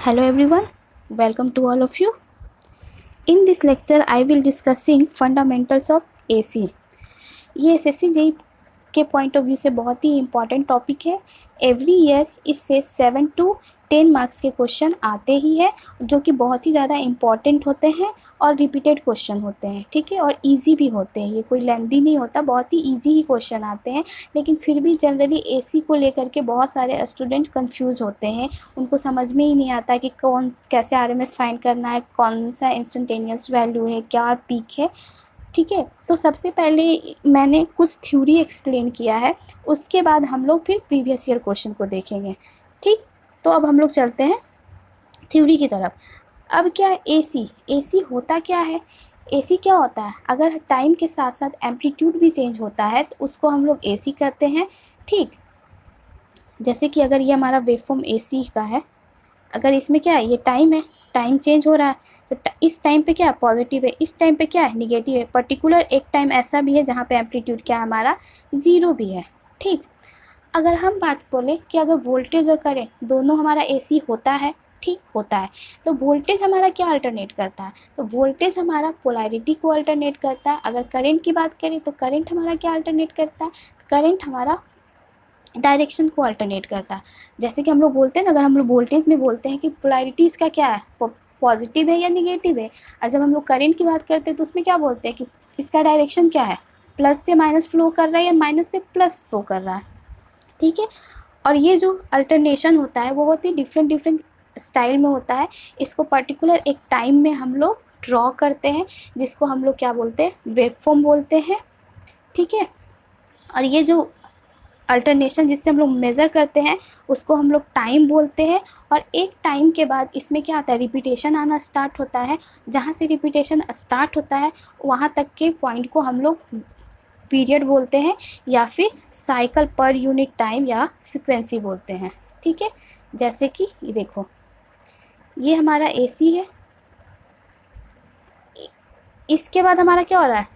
Hello everyone, welcome to all of you. In this lecture, I will discussing fundamentals of AC. ये SSC JE के point of view से बहुत ही important topic है। Every year इससे 7 to 10 marks के question आते ही है, जो कि बहुत ही ज़्यादा इम्पॉर्टेंट होते हैं और रिपीटेड क्वेश्चन होते हैं, ठीक है, और इजी भी होते हैं। ये कोई लेंदी नहीं होता, बहुत ही इजी ही क्वेश्चन आते हैं। लेकिन फिर भी जनरली एसी को लेकर के बहुत सारे स्टूडेंट कंफ्यूज होते हैं, उनको समझ में ही नहीं आता कि कौन कैसे आरएमएस फाइंड करना है, कौन सा इंस्टेंटेनियस वैल्यू है, क्या पीक है, ठीक है। तो सबसे पहले मैंने कुछ थ्योरी एक्सप्लेन किया है, उसके बाद हम लोग फिर प्रीवियस ईयर क्वेश्चन को देखेंगे, ठीक। तो अब हम लोग चलते हैं थ्योरी की तरफ। अब क्या है एसी? एसी होता क्या है? एसी क्या होता है? अगर टाइम के साथ साथ एम्पलीट्यूड भी चेंज होता है तो उसको हम लोग एसी कहते हैं, ठीक। जैसे कि अगर ये हमारा वेवफॉर्म एसी का है, अगर इसमें क्या है, ये टाइम है, टाइम चेंज हो रहा है, तो इस टाइम पे क्या है, पॉजिटिव है, इस टाइम पे क्या है, निगेटिव है। पर्टिकुलर एक टाइम ऐसा भी है जहाँ पे एम्पलीट्यूड क्या है, हमारा जीरो भी है, ठीक। अगर हम बात बोलें कि अगर वोल्टेज और करंट दोनों हमारा एसी होता है, ठीक होता है, तो वोल्टेज हमारा क्या अल्टरनेट करता है, तो वोल्टेज हमारा पोलैरिटी को अल्टरनेट करता है। अगर करंट की बात करें तो करंट हमारा क्या अल्टरनेट करता है, करंट हमारा डायरेक्शन को अल्टरनेट करता है। जैसे कि हम लोग बोलते हैं ना, अगर हम लोग वोल्टेज में बोलते हैं कि पोलैरिटी इसका क्या है, पॉजिटिव है या निगेटिव है, और जब हम लोग करंट की बात करते हैं तो उसमें क्या बोलते हैं कि इसका डायरेक्शन क्या है, प्लस से माइनस फ्लो कर रहा है या माइनस से प्लस फ्लो कर रहा है, ठीक है। और ये जो अल्टरनेशन होता है वो बहुत ही डिफरेंट डिफरेंट स्टाइल में होता है। इसको पर्टिकुलर एक टाइम में हम लोग ड्रॉ करते हैं, जिसको हम लोग क्या बोलते हैं, वेवफॉर्म बोलते हैं, ठीक है। और ये जो अल्टरनेशन जिससे हम लोग मेज़र करते हैं उसको हम लोग टाइम बोलते हैं। और एक टाइम के बाद इसमें क्या आता है, रिपीटेशन आना स्टार्ट होता है। जहाँ से रिपीटेशन स्टार्ट होता है वहाँ तक के पॉइंट को हम लोग पीरियड बोलते हैं, या फिर साइकिल पर यूनिट टाइम या फ्रिक्वेंसी बोलते हैं, ठीक है। जैसे कि ये देखो, ये हमारा एसी है, इसके बाद हमारा क्या हो रहा है,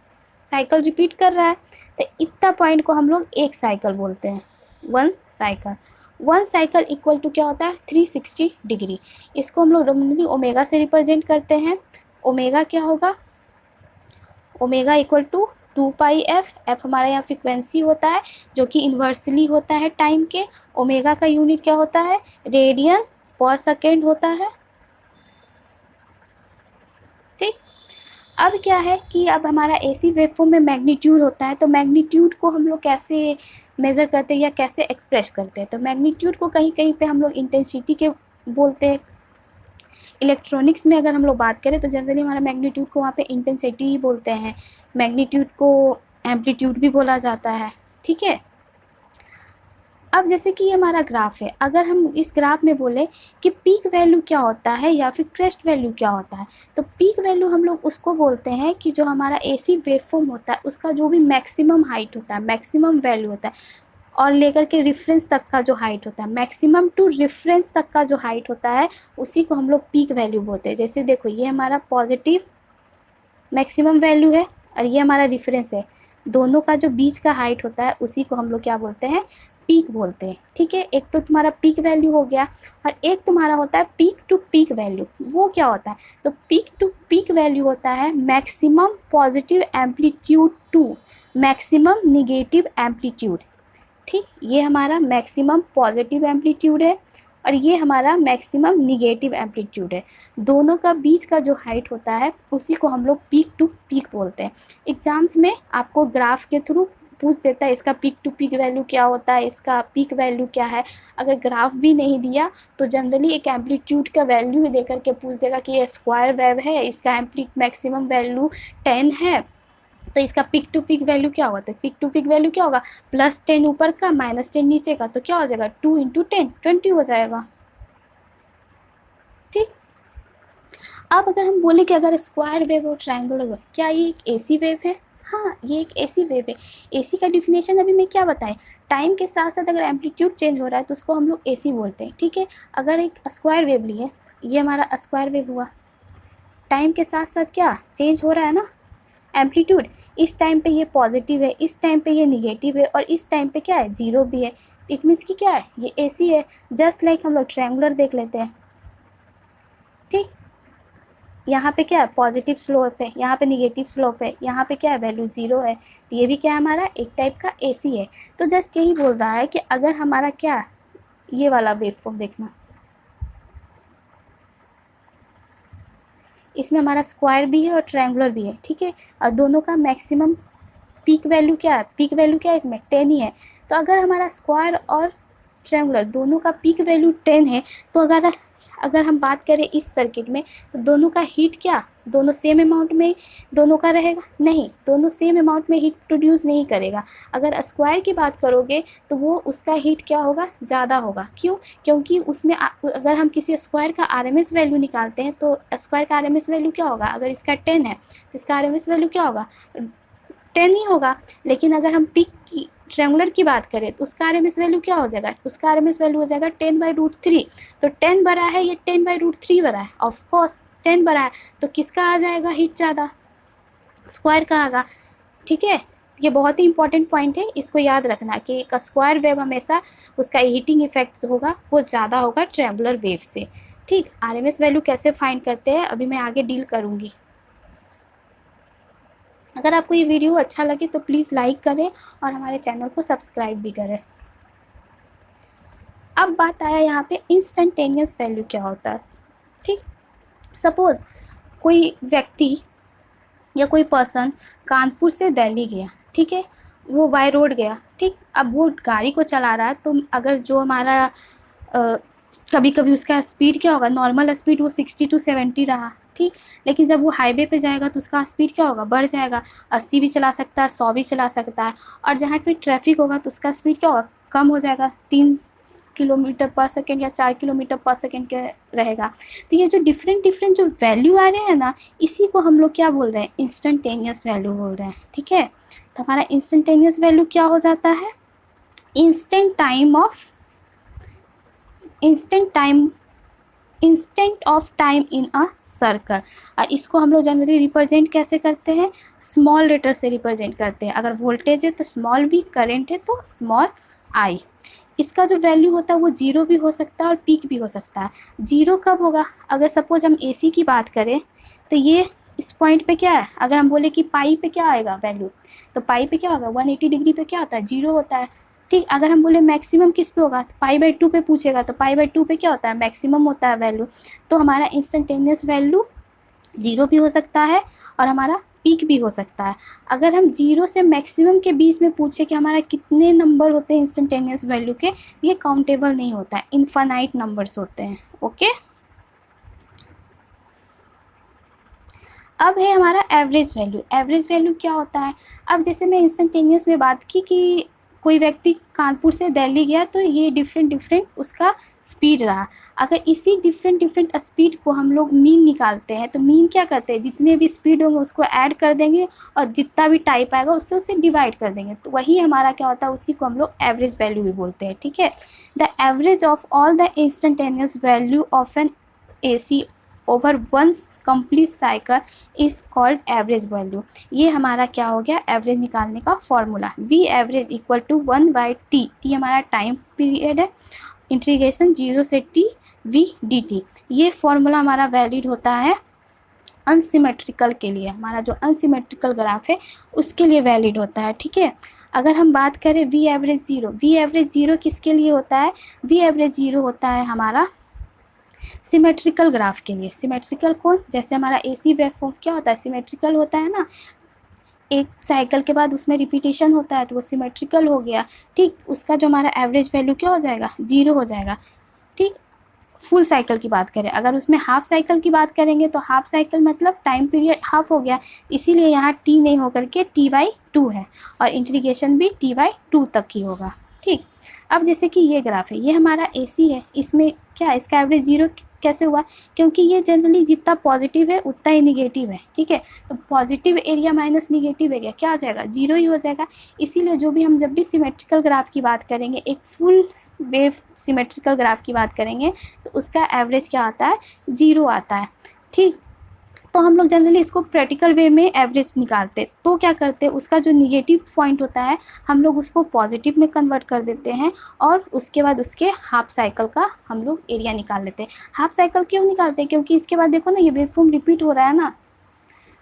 साइकिल रिपीट कर रहा है, तो इतना पॉइंट को हम लोग एक साइकिल बोलते हैं, one cycle. One cycle equal to क्या होता है, 360 डिग्री। इसको हम लोग नॉर्मली ओमेगा से रिप्रेजेंट करते हैं। ओमेगा क्या होगा, omega equal to 2 pi F. F हमारा यहाँ फ्रिक्वेंसी होता है जो कि इन्वर्सली होता है टाइम के। ओमेगा का यूनिट क्या होता है, रेडियन पर सेकेंड होता है, ठीक। अब क्या है कि अब हमारा एसी वेवफॉर्म में मैग्नीट्यूड होता है, तो मैग्नीट्यूड को हम लोग कैसे मेज़र करते हैं या कैसे एक्सप्रेस करते हैं, तो मैग्नीट्यूड को कहीं कहीं पे हम लोग इंटेंसिटी के बोलते हैं। इलेक्ट्रॉनिक्स में अगर हम लोग बात करें तो जनरली हमारा मैग्नीट्यूड को वहाँ पे इंटेंसिटी ही बोलते हैं। मैग्नीट्यूड को एम्पलीट्यूड भी बोला जाता है, ठीक है। अब जैसे कि ये हमारा ग्राफ है, अगर हम इस ग्राफ में बोले कि पीक वैल्यू क्या होता है या फिर क्रेस्ट वैल्यू क्या होता है, तो पीक वैल्यू हम लोग उसको बोलते हैं कि जो हमारा एसी वेवफॉर्म होता है उसका जो भी मैक्सिमम हाइट होता है, मैक्सिमम वैल्यू होता है, और लेकर के रेफरेंस तक का जो हाइट होता है, मैक्सिमम टू रेफरेंस तक का जो हाइट होता है, उसी को हम लोग पीक वैल्यू बोलते हैं। जैसे देखो, ये हमारा पॉजिटिव मैक्सिमम वैल्यू है और ये हमारा रेफरेंस है, दोनों का जो बीच का हाइट होता है उसी को हम लोग क्या बोलते हैं, पीक बोलते हैं, ठीक है। एक तो तुम्हारा पीक वैल्यू हो गया, और एक तुम्हारा होता है पीक टू पीक वैल्यू। वो क्या होता है, तो पीक टू पीक वैल्यू होता है maximum positive amplitude to maximum negative amplitude, ठीक। ये हमारा मैक्सिमम पॉजिटिव एम्पलीट्यूड है और ये हमारा मैक्सिमम निगेटिव एम्पलीट्यूड है। दोनों का बीच का जो हाइट होता है उसी को हम लोग पीक टू पीक बोलते हैं। एग्जाम्स में आपको ग्राफ के थ्रू पूछ देता है इसका पीक टू पीक वैल्यू क्या होता है, इसका पीक वैल्यू क्या है। अगर ग्राफ भी नहीं दिया तो जनरली एक एम्पलीट्यूड का वैल्यू ही दे करके पूछ देगा कि ये स्क्वायर वेव है, इसका मैक्सिमम वैल्यू 10 है, तो इसका पिक टू पिक वैल्यू क्या होगा, तो पिक टू पिक वैल्यू क्या होगा, +10 ऊपर का -10 नीचे का, तो क्या हो जाएगा, 2 × 10 20 हो जाएगा, ठीक। अब अगर हम बोले कि अगर स्क्वायर वेव और ट्रायंगुलर वेव, क्या ये एक एसी वेव है, हाँ ये एक एसी वेव है। एसी का डिफिनेशन अभी मैं क्या बताएं, टाइम के साथ साथ अगर एम्पलीट्यूड चेंज हो रहा है तो उसको हम लोग एसी बोलते हैं, ठीक है। अगर एक स्क्वायर वेव लिए, ये हमारा स्क्वायर वेव हुआ, टाइम के साथ साथ क्या चेंज हो रहा है ना, एम्पलीट्यूड। इस टाइम पे ये पॉजिटिव है, इस टाइम पे ये निगेटिव है, और इस टाइम पे क्या है, जीरो भी है। इट मीन्स कि क्या है, ये एसी है। जस्ट लाइक हम लोग ट्रायंगुलर देख लेते हैं, ठीक, यहाँ पे क्या है पॉजिटिव स्लोप है, यहाँ पे निगेटिव स्लोप है, यहाँ पे क्या है वैल्यू 0 है। तो ये भी क्या है हमारा एक टाइप का एसी है। तो जस्ट यही बोल रहा है कि अगर हमारा क्या ये वाला वेव फॉर्म देखना, इसमें हमारा स्क्वायर भी है और ट्रायंगुलर भी है, ठीक है, और दोनों का मैक्सिमम पीक वैल्यू क्या है, पीक वैल्यू क्या है इसमें 10 ही है। तो अगर हमारा स्क्वायर और ट्रायंगुलर दोनों का पीक वैल्यू 10 है, तो अगर अगर हम बात करें इस सर्किट में, तो दोनों का हीट क्या दोनों सेम अमाउंट में दोनों का रहेगा, नहीं, दोनों सेम अमाउंट में हीट प्रोड्यूस नहीं करेगा। अगर स्क्वायर की बात करोगे तो वो उसका हीट क्या होगा, ज़्यादा होगा। क्यों? क्योंकि उसमें अगर हम किसी स्क्वायर का आरएमएस वैल्यू निकालते हैं तो स्क्वायर का आरएमएस वैल्यू क्या होगा, अगर इसका 10 है तो इसका आरएमएस वैल्यू क्या होगा, 10 ही होगा। लेकिन अगर हम पीक की ट्रायंगुलर की बात करें तो उसका आरएमएस वैल्यू क्या हो जाएगा, उसका आरएमएस वैल्यू हो जाएगा 10/√3। तो 10 बड़ा है, ये 10/√3 बड़ा है, ऑफकोर्स 10 बड़ा है, तो किसका आ जाएगा हीट ज़्यादा, स्क्वायर का आएगा। ठीक है, ये बहुत ही इंपॉर्टेंट पॉइंट है, इसको याद रखना कि एक स्क्वायर वेव हमेशा उसका हीटिंग इफेक्ट होगा वो ज़्यादा होगा ट्रायंगुलर वेव से। ठीक, आरएमएस वैल्यू कैसे फाइंड करते हैं अभी मैं आगे डील करूँगी। अगर आपको ये वीडियो अच्छा लगे तो प्लीज़ लाइक करें और हमारे चैनल को सब्सक्राइब भी करें। अब बात आया यहाँ पे इंस्टेंटेनियस वैल्यू क्या होता है। ठीक, सपोज़ कोई व्यक्ति या कोई पर्सन कानपुर से दिल्ली गया, ठीक है, वो बाय रोड गया, ठीक, अब वो गाड़ी को चला रहा है, तो अगर जो हमारा कभी कभी उसका स्पीड क्या होगा, नॉर्मल स्पीड वो 60 to 70 रहा, ठीक, लेकिन जब वो हाईवे पे जाएगा तो उसका स्पीड क्या होगा, बढ़ जाएगा, 80 भी चला सकता है, 100 भी चला सकता है, और जहाँ पे ट्रैफिक होगा तो उसका स्पीड क्या होगा, कम हो जाएगा, 3 किलोमीटर पर सेकेंड या 4 किलोमीटर पर सेकेंड के रहेगा। तो ये जो डिफरेंट डिफरेंट जो वैल्यू आ रहे हैं ना, इसी को हम लोग क्या बोल रहे हैं, इंस्टेंटेनियस वैल्यू बोल रहे हैं। ठीक है, तो हमारा इंस्टेंटेनियस वैल्यू क्या हो जाता है, instant of time in a circle. और इसको हम लोग जनरली रिप्रेजेंट कैसे करते हैं, स्मॉल लेटर से रिप्रेजेंट करते हैं। अगर वोल्टेज है तो स्मॉल वी, करंट है तो स्मॉल आई। इसका जो वैल्यू होता है वो 0 भी हो सकता है और पीक भी हो सकता है। 0 कब होगा, अगर सपोज हम एसी की बात करें तो ये इस पॉइंट पे क्या है, अगर हम बोले कि पाई पे क्या आएगा वैल्यू, तो पाई पे क्या होगा, 180 डिग्री पे क्या होता है, 0 होता है। ठीक, अगर हम बोले मैक्सिमम किस पे होगा, तो पाई/2 पे पूछेगा, तो पाई/2 पे क्या होता है, मैक्सिमम होता है वैल्यू। तो हमारा इंस्टेंटेनियस वैल्यू 0 भी हो सकता है और हमारा पीक भी हो सकता है। अगर हम 0 से मैक्सिमम के बीच में पूछे कि हमारा कितने नंबर होते हैं इंस्टेंटेनियस वैल्यू के, ये काउंटेबल नहीं होता है, इनफाइनाइट नंबर्स होते हैं। ओके, अब है हमारा एवरेज वैल्यू। एवरेज वैल्यू क्या होता है, अब जैसे मैं इंस्टेंटेनियस में बात की कि कोई व्यक्ति कानपुर से दिल्ली गया तो ये डिफरेंट डिफरेंट उसका स्पीड रहा। अगर इसी डिफरेंट डिफरेंट स्पीड को हम लोग मीन निकालते हैं तो मीन क्या करते हैं, जितने भी स्पीड होंगे उसको ऐड कर देंगे और जितना भी टाइप आएगा उससे उसे डिवाइड कर देंगे, तो वही हमारा क्या होता है, उसी को हम लोग एवरेज वैल्यू भी बोलते हैं। ठीक है, the average of all the instantaneous value of an AC over one complete cycle is called average value. ये हमारा क्या हो गया, एवरेज निकालने का formula, V average equal to 1/t। T हमारा टाइम पीरियड है, इंटीग्रेशन 0 से t v/dt। ये फॉर्मूला हमारा वैलिड होता है अनसिमेट्रिकल के लिए, हमारा जो अनसिमेट्रिकल ग्राफ है उसके लिए वैलिड होता है। ठीक है, अगर हम बात करें वी एवरेज ज़ीरो किसके लिए होता है, वी एवरेज ज़ीरो होता है हमारा सिमेट्रिकल ग्राफ के लिए। सिमेट्रिकल कौन, जैसे हमारा एसी वेवफॉर्म क्या होता है, सिमेट्रिकल होता है ना, एक साइकिल के बाद उसमें रिपीटेशन होता है तो वो सिमेट्रिकल हो गया। ठीक, उसका जो हमारा एवरेज वैल्यू क्या हो जाएगा, 0 हो जाएगा। ठीक, फुल साइकिल की बात करें, अगर उसमें हाफ साइकिल की बात करेंगे तो हाफ साइकिल मतलब टाइम पीरियड हाफ हो गया, इसीलिए यहाँ t नहीं होकर के t/2 है और इंटीग्रेशन भी t/2 तक ही होगा। ठीक, अब जैसे कि ये ग्राफ है, ये हमारा AC है, इसमें क्या है, इसका एवरेज 0 कैसे हुआ, क्योंकि ये जनरली जितना पॉजिटिव है उतना ही निगेटिव है। ठीक है, तो positive area minus negative area क्या हो जाएगा, 0 ही हो जाएगा। इसीलिए जो भी हम जब भी सिमेट्रिकल ग्राफ की बात करेंगे, एक फुल वेव सिमेट्रिकल ग्राफ की बात करेंगे तो उसका एवरेज क्या आता है, 0 आता है। ठीक, तो हम लोग जनरली इसको प्रैक्टिकल वे में एवरेज निकालते, तो क्या करते, उसका जो निगेटिव पॉइंट होता है हम लोग उसको पॉजिटिव में कन्वर्ट कर देते हैं और उसके बाद उसके हाफ साइकिल का हम लोग एरिया निकाल लेते हैं। हाफ साइकिल क्यों निकालते हैं, क्योंकि इसके बाद देखो ना ये वेवफॉर्म रिपीट हो रहा है ना,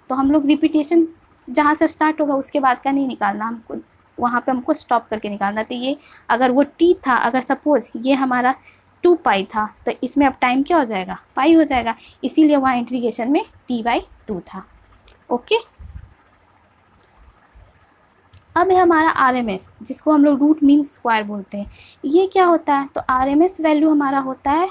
तो हम लोग रिपीटेशन जहाँ से स्टार्ट होगा उसके बाद का नहीं निकालना, हमको वहाँ पे हमको स्टॉप करके निकालना। तो ये अगर वो टी था, अगर सपोज ये हमारा 2 पाई था, तो इसमें अब टाइम क्या हो जाएगा, पाई हो जाएगा, इसीलिए वहाँ इंटीग्रेशन में t/2 था। ओके, अब है हमारा RMS, जिसको हम लोग रूट मीन स्क्वायर बोलते हैं। ये क्या होता है, तो RMS वैल्यू हमारा होता है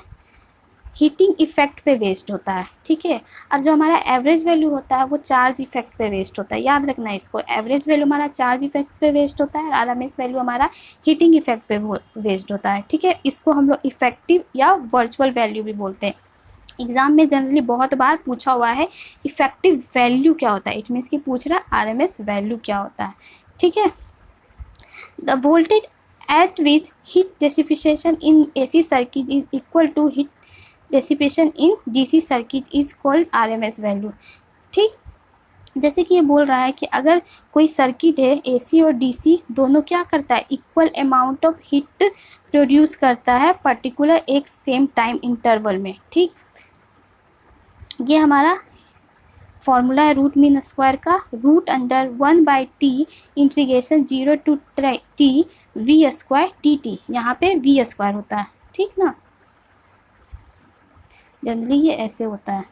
हीटिंग इफेक्ट पे बेस्ड होता है, ठीक है। और जो हमारा एवरेज वैल्यू होता है वो चार्ज इफेक्ट पे बेस्ड होता है, याद रखना है इसको। एवरेज वैल्यू हमारा चार्ज इफेक्ट पे बेस्ड होता है, RMS वैल्यू हमारा हीटिंग इफेक्ट पे बेस्ड होता है, ठीक है। इसको हम लोग इफेक्टिव या वर्चुअल वैल्यू भी बोलते हैं। एग्जाम में जनरली बहुत बार पूछा हुआ है इफेक्टिव वैल्यू क्या होता है, इट मीन्स कि पूछ रहा है RMS वैल्यू क्या होता है, ठीक है। The voltage at which heat dissipation in AC circuit is equal to heat dissipation in DC circuit is called RMS value, ठीक। जैसे कि ये बोल रहा है कि अगर कोई सर्किट है AC और DC दोनों क्या करता है, equal amount of heat produce करता है पर्टिकुलर एक सेम टाइम इंटरवल में, ठीक। ये हमारा फॉर्मूला है रूट मीन स्क्वायर का, root under 1/t integration 0 to t v square dt, यहाँ पे v स्क्वायर होता है, ठीक ना। जनरली ये ऐसे होता है,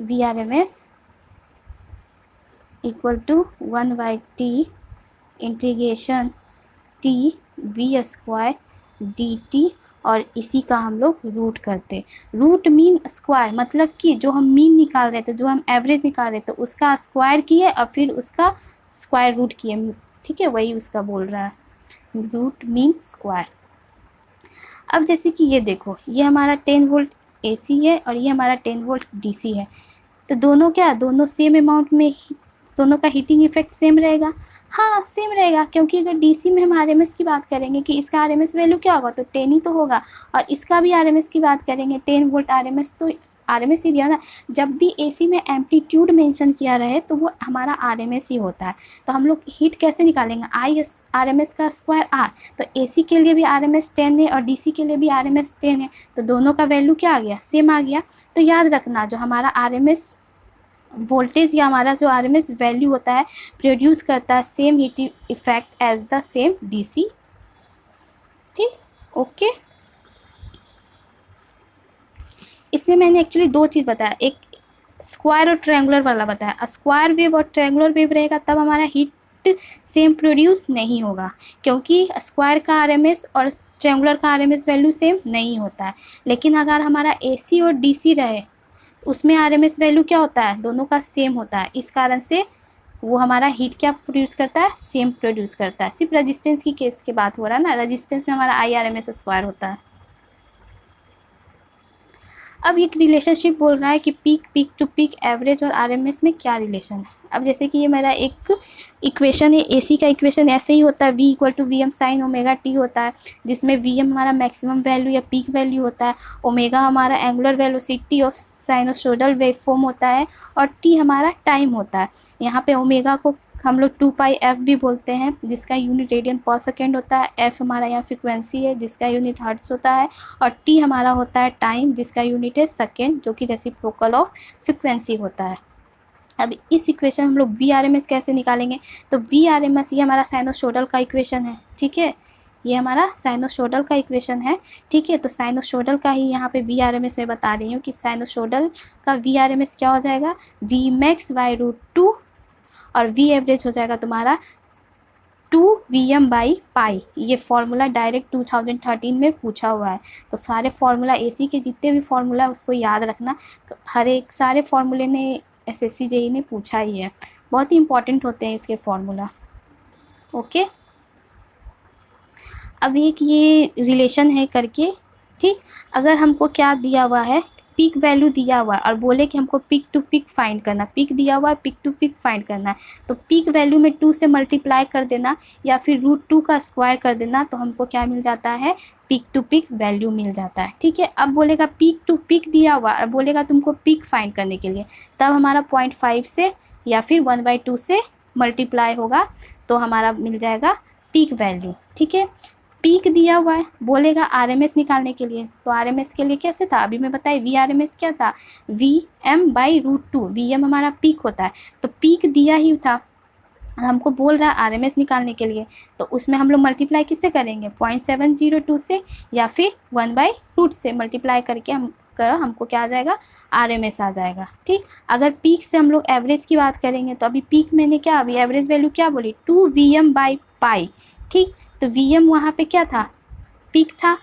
VRMS equal to 1/t integration t v square dt, और इसी का हम लोग रूट करते। रूट मीन स्क्वायर मतलब कि जो हम मीन निकाल रहे थे, जो हम एवरेज निकाल रहे थे, उसका स्क्वायर किए और फिर उसका स्क्वायर रूट किए, ठीक है, वही उसका बोल रहा है रूट मीन स्क्वायर। अब जैसे कि ये देखो, ये हमारा 10 वोल्ट AC है और ये हमारा 10 वोल्ट DC है, तो दोनों क्या, दोनों सेम अमाउंट में, दोनों का हीटिंग इफेक्ट सेम रहेगा। हाँ सेम रहेगा, क्योंकि अगर DC में हम RMS की बात करेंगे कि इसका RMS वैल्यू क्या होगा, तो 10 ही तो होगा, और इसका भी RMS की बात करेंगे 10 वोल्ट RMS, तो RMS ही दिया ना। जब भी AC में एम्पलीट्यूड मेंशन किया रहे तो वो हमारा RMS ही होता है। तो हम लोग हीट कैसे निकालेंगे, RMS का स्क्वायर R, तो AC के लिए भी RMS 10 है और DC के लिए भी RMS 10 है, तो दोनों का वैल्यू क्या आ गया, सेम आ गया। तो याद रखना जो हमारा RMS वोल्टेज या हमारा जो RMS वैल्यू होता है प्रोड्यूस करता है same heating effect as the same DC, ठीक। ओके, इसमें मैंने एक्चुअली 2 चीज़ बताया, एक स्क्वायर और ट्रायंगुलर वाला बताया। स्क्वायर वेव और ट्रायंगुलर वेव रहेगा तब हमारा हीट सेम प्रोड्यूस नहीं होगा, क्योंकि स्क्वायर का RMS और ट्रायंगुलर का RMS वैल्यू सेम नहीं होता है। लेकिन अगर हमारा AC और DC रहे उसमें RMS वैल्यू क्या होता है, दोनों का सेम होता है, इस कारण से वो हमारा हीट क्या प्रोड्यूस करता है, सेम प्रोड्यूस करता है। सिर्फ रेजिस्टेंस की केस की बात हो रहा है ना, रेजिस्टेंस में हमारा IRMS स्क्वायर होता है। अब एक रिलेशनशिप बोल रहा है कि पीक टू पीक एवरेज और RMS में क्या रिलेशन है। अब जैसे कि ये मेरा एक इक्वेशन है, AC का इक्वेशन ऐसे ही होता है, V equal to VM sine omega t होता है, जिसमें VM हमारा मैक्सिमम वैल्यू या पीक वैल्यू होता है, ओमेगा हमारा angular velocity of sinusoidal waveform होता है, और t हमारा टाइम होता है। यहाँ पे ओमेगा को हम लोग 2πf भी बोलते हैं, जिसका यूनिट रेडियन पर सेकेंड होता है, f हमारा यहाँ फ्रिक्वेंसी है जिसका यूनिट हर्ट्ज होता है, और t हमारा होता है टाइम जिसका यूनिट है सेकेंड, जो कि रेसिप्रोकल ऑफ फ्रिक्वेंसी होता है। अब इस इक्वेशन हम लोग VRMS कैसे निकालेंगे, तो VRMS ये हमारा साइनोसोडल का इक्वेशन है, ठीक है, ये हमारा साइनोसोडल का इक्वेशन है, ठीक है। तो साइनोसोडल का ही यहाँ पे VRMS में बता रही हूँ कि साइनोसोडल का VRMS क्या हो जाएगा, Vmax/√2, और V एवरेज हो जाएगा तुम्हारा 2Vm/π। ये फार्मूला डायरेक्ट 2013 में पूछा हुआ है, तो सारे फार्मूला AC के जितने भी फार्मूला उसको याद रखना, हर एक सारे फार्मूले ने SSC JEE ने पूछा ही है, बहुत ही इंपॉर्टेंट होते हैं इसके फार्मूला। ओके, अब एक ये रिलेशन है करके, ठीक। अगर हमको क्या दिया हुआ है, पीक वैल्यू दिया हुआ है और बोले कि हमको पीक टू पीक फाइंड करना, पीक दिया हुआ है, पीक टू पीक फाइंड करना है, तो पीक वैल्यू में 2 से मल्टीप्लाई कर देना या फिर √2 का स्क्वायर कर देना, तो हमको क्या मिल जाता है, पीक टू पीक वैल्यू मिल जाता है। ठीक है, अब बोलेगा पीक टू पीक दिया हुआ और बोलेगा तुमको पीक फाइंड करने के लिए, तब हमारा 0.5 से या फिर 1/2 से मल्टीप्लाई होगा तो हमारा मिल जाएगा पीक वैल्यू। ठीक है, पीक दिया हुआ है, बोलेगा आरएमएस निकालने के लिए, तो आरएमएस के लिए कैसे था, अभी मैं बताई वी आरएमएस क्या था, VM/√2, VM हमारा पीक होता है, तो पीक दिया ही था और हमको बोल रहा है आरएमएस निकालने के लिए, तो उसमें हम लोग मल्टीप्लाई किससे करेंगे, 0.702 से या फिर 1/√2 से मल्टीप्लाई करके हमको क्या आ जाएगा, आरएमएस आ जाएगा। ठीक, अगर पीक से हम लोग एवरेज की बात करेंगे, तो अभी पीक मैंने क्या, अभी एवरेज वैल्यू क्या बोली, 2VM/π। ठीक, तो VM वहाँ पे क्या था, पीक था,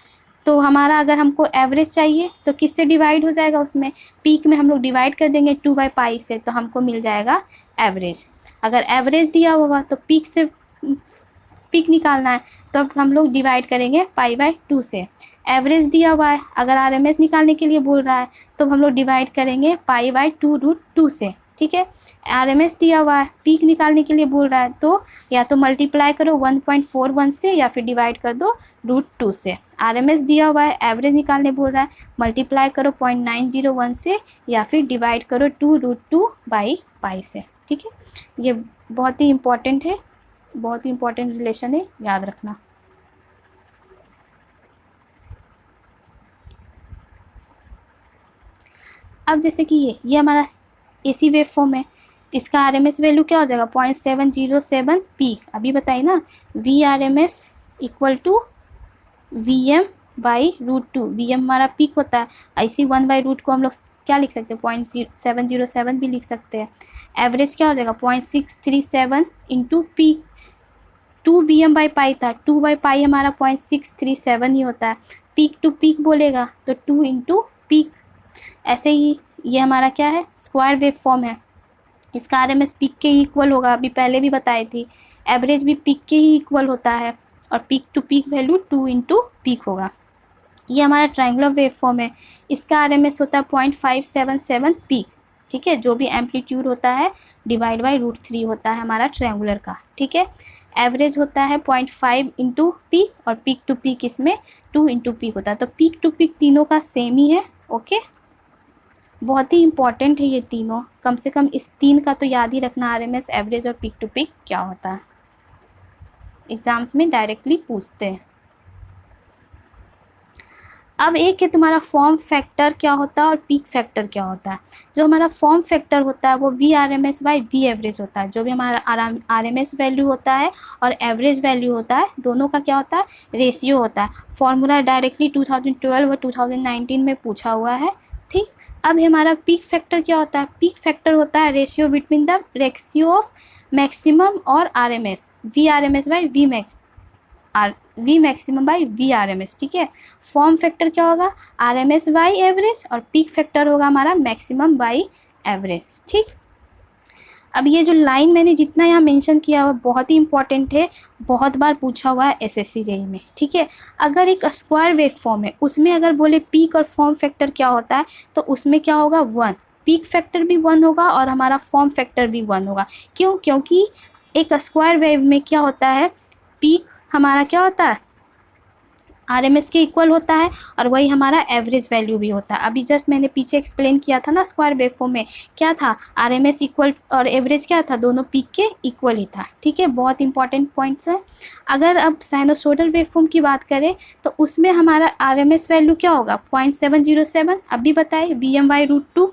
तो हमारा अगर हमको एवरेज चाहिए तो किससे डिवाइड हो जाएगा, उसमें पीक में हम लोग डिवाइड कर देंगे 2/π से, तो हमको मिल जाएगा एवरेज। अगर एवरेज दिया होगा तो पीक से पीक निकालना है, तो अब हम लोग डिवाइड करेंगे π/2 से। एवरेज दिया हुआ है, अगर आरएमएस निकालने के लिए बोल रहा है तो हम लोग डिवाइड करेंगे π/2√2 से। ठीक है, आरएमएस दिया हुआ है, पीक निकालने के लिए बोल रहा है तो या तो मल्टीप्लाई करो 1.41 से या फिर डिवाइड कर दो √2 से। आरएमएस दिया हुआ है, एवरेज निकालने बोल रहा है, मल्टीप्लाई करो 0.901 से या फिर डिवाइड करो 2√2/π से। ठीक है, ये बहुत ही इम्पॉर्टेंट है, बहुत ही इम्पॉर्टेंट रिलेशन है, याद रखना। अब जैसे कि ये हमारा एसी वेव फॉर्म है, इसका आरएमएस वैल्यू क्या हो जाएगा, 0.707 पीक। अभी बताइए ना, V RMS equal to VM/√2, VM हमारा पीक होता है, ऐसी 1/√2 को हम लोग क्या लिख सकते हैं, 0.707 भी लिख सकते हैं। एवरेज क्या हो जाएगा, 0.637 इंटू पीक, 2VM/π था, 2/π हमारा 0.637 ही होता है। पीक टू पीक बोलेगा तो 2 इंटू पीक। ऐसे ही ये हमारा क्या है, स्क्वायर वेव फॉर्म है, इसका आरएमएस पीक के ही इक्वल होगा, अभी पहले भी बताई थी। एवरेज भी पीक के ही इक्वल होता है और peak to peak value 2 into peak होगा। ये हमारा ट्रायंगुलर वेव फॉर्म है, इसका आरएमएस होता है 0.577 पीक। ठीक है, जो भी एम्पलीट्यूड होता है डिवाइड बाई √3 होता है हमारा ट्रायंगुलर का। ठीक है, एवरेज होता है 0.5 इंटू पीक और पीक टू पीक इसमें 2 इंटू पीक होता है, तो पीक टू पीक तीनों का सेम ही है। ओके, बहुत ही इंपॉर्टेंट है ये तीनों, कम से कम इस 3 का तो याद ही रखना, आरएमएस, एवरेज और पीक टू पीक क्या होता है, एग्जाम्स में डायरेक्टली पूछते हैं। अब एक है तुम्हारा फॉर्म फैक्टर क्या होता है और पीक फैक्टर क्या होता है। जो हमारा फॉर्म फैक्टर होता है वो VRMS/V एवरेज होता है, जो भी हमारा RMS वैल्यू होता है और एवरेज वैल्यू होता है, दोनों का क्या होता है, रेशियो होता है। फॉर्मूला डायरेक्टली 2012 और 2019 में पूछा हुआ है। ठीक, अब हमारा पीक फैक्टर क्या होता है, पीक फैक्टर होता है ratio between the ratio of maximum और RMS, VRMS/V max, V maximum by V RMS। ठीक है, फॉर्म फैक्टर क्या होगा, RMS बाई एवरेज और पीक फैक्टर होगा हमारा मैक्सिमम बाई एवरेज। ठीक, अब ये जो लाइन मैंने जितना यहाँ मेंशन किया हुआ बहुत ही इंपॉर्टेंट है, बहुत बार पूछा हुआ है SSC JEE में। ठीक है, अगर एक स्क्वायर वेव फॉर्म है उसमें अगर बोले पीक और फॉर्म फैक्टर क्या होता है, तो उसमें क्या होगा, 1, पीक फैक्टर भी 1 होगा और हमारा फॉर्म फैक्टर भी 1 होगा। क्यों, क्योंकि एक स्क्वायर वेव में क्या होता है, पीक हमारा क्या होता है, RMS के इक्वल होता है और वही हमारा एवरेज वैल्यू भी होता है। अभी जस्ट मैंने पीछे एक्सप्लेन किया था ना, स्क्वायर वेव फॉर्म में क्या था, RMS इक्वल और एवरेज क्या था, दोनों पीक के इक्वल ही था। ठीक है, बहुत इंपॉर्टेंट पॉइंट्स है। अगर अब साइनोसोइडल वेव फॉर्म की बात करें तो उसमें हमारा RMS वैल्यू क्या होगा, 0.707, अभी बताए, VM/√2।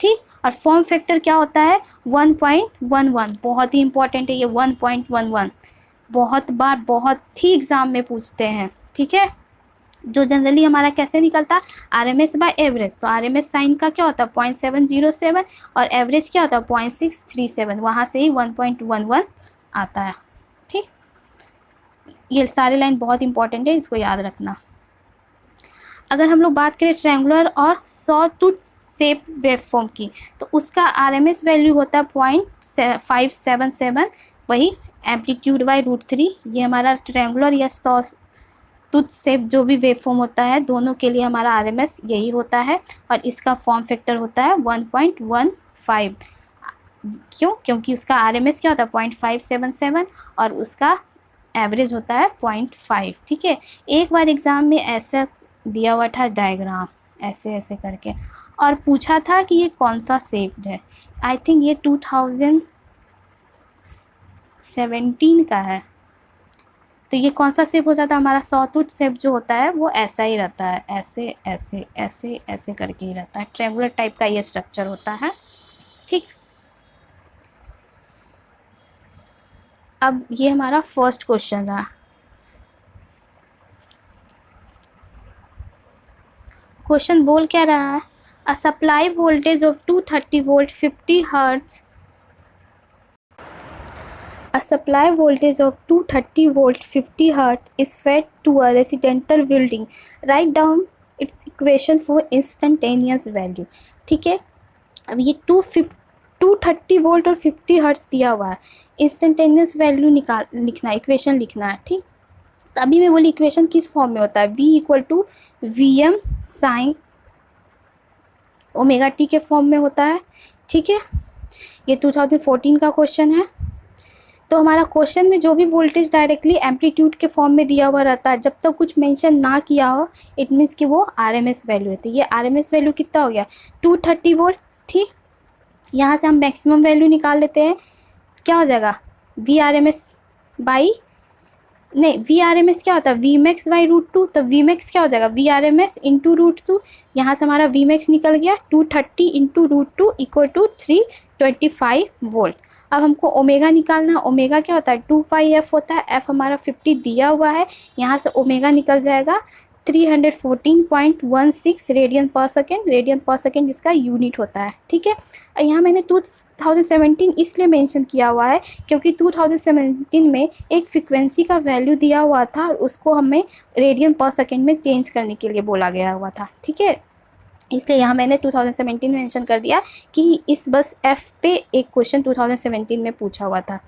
ठीक, और फॉर्म फैक्टर क्या होता है, 1.11, बहुत ही इंपॉर्टेंट है ये 1.11, बहुत बार बहुत ही एग्जाम में पूछते हैं। ठीक है, जो जनरली हमारा कैसे निकलता है, RMS बाय एवरेज, तो RMS साइन का क्या होता है 0.707 और एवरेज क्या होता है 0.637, वहाँ से ही 1.11 आता है। ठीक, ये सारे लाइन बहुत इंपॉर्टेंट है, इसको याद रखना। अगर हम लोग बात करें ट्रायंगुलर और सॉटूथ शेप वेव फॉर्म की, तो उसका RMS वैल्यू होता है 0.577, वही एम्पलीट्यूड बाई √3, ये हमारा ट्रायंगुलर या टूथ शेप जो भी वेव फॉर्म होता है दोनों के लिए हमारा आरएमएस यही होता है और इसका फॉर्म फैक्टर होता है 1.15। क्यों? क्योंकि उसका आरएमएस क्या होता है 0.577 और उसका एवरेज होता है 0.5। ठीक है, एक बार एग्ज़ाम में ऐसा दिया हुआ था डायग्राम ऐसे ऐसे करके और पूछा था कि ये कौन सा शेप है। आई थिंक ये 2017 का है। तो ये कौन सा शेप हो जाता है हमारा सॉटूथ शेप जो होता है वो ऐसा ही रहता है, ऐसे ऐसे ऐसे ऐसे करके ही रहता है। ट्रायंगुलर टाइप का ये स्ट्रक्चर होता है। ठीक, अब ये हमारा फर्स्ट क्वेश्चन था। क्वेश्चन बोल क्या रहा है, a supply voltage of 230 volt 50 hertz A supply voltage of 230 volt 50 hertz is fed to a residential building. Write down its equation for instantaneous value. ठीक है, अब ये 230 वोल्ट और 50 हर्ट्ज दिया हुआ है, इंस्टेंटेनियस वैल्यू लिखना है, इक्वेशन लिखना है। ठीक, तो अभी मैं बोली इक्वेशन किस फॉर्म में होता है, V equal to VM sine omega T के फॉर्म में होता है। ठीक है, ये 2014 का क्वेश्चन है। तो हमारा क्वेश्चन में जो भी वोल्टेज डायरेक्टली एम्पलीट्यूड के फॉर्म में दिया हुआ रहता है, जब तक कुछ मेंशन ना किया हो, इट मीन्स कि वो आरएमएस वैल्यू होती है। ये आरएमएस वैल्यू कितना हो गया 230 वोल्ट। ठीक, यहाँ से हम मैक्सिमम वैल्यू निकाल लेते हैं, क्या हो जाएगा V R M S by, नहीं वी आर एम एस क्या होता है वी मैक्स बाई √2, तो वी मैक्स क्या हो जाएगा V R M S into √2। यहाँ से हमारा वी मैक्स निकल गया 230 इंटू √2 इक्वल टू 325 वोल्ट। अब हमको ओमेगा निकालना है, ओमेगा क्या होता है 2πf होता है, एफ हमारा 50 दिया हुआ है, यहाँ से ओमेगा निकल जाएगा 314.16 रेडियन पर सेकेंड, रेडियन पर सेकेंड जिसका यूनिट होता है। ठीक है, यहाँ मैंने 2017 इसलिए मेंशन किया हुआ है क्योंकि 2017 में एक फ्रिक्वेंसी का वैल्यू दिया हुआ था और उसको हमें रेडियन पर सेकेंड में चेंज करने के लिए बोला गया हुआ था। ठीक है, इसलिए यहाँ मैंने 2017 मेंशन कर दिया कि इस बस एफ पे एक क्वेश्चन 2017 में पूछा हुआ था।